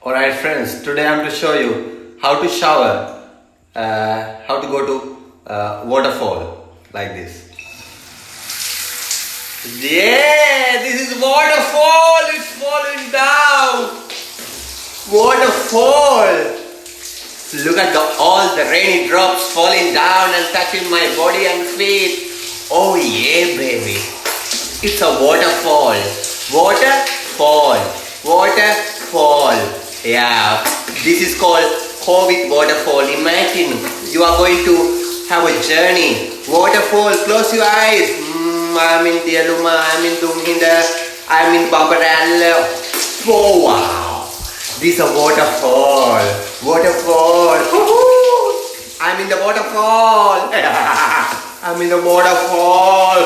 Alright friends, today I'm to show you how to shower, how to go to waterfall like this. Yeah, this is waterfall, it's falling down. Waterfall. Look at all the rainy drops falling down and touching my body and feet. Oh yeah baby, it's a waterfall. Waterfall. Waterfall. Yeah, this is called COVID waterfall. Imagine you are going to have a journey. Waterfall, close your eyes. I'm in Dialuma, I'm in Dumhinda, I'm in Babaralla. Oh wow, this is a waterfall. Waterfall. Woohoo! I'm in the waterfall. I'm in the waterfall.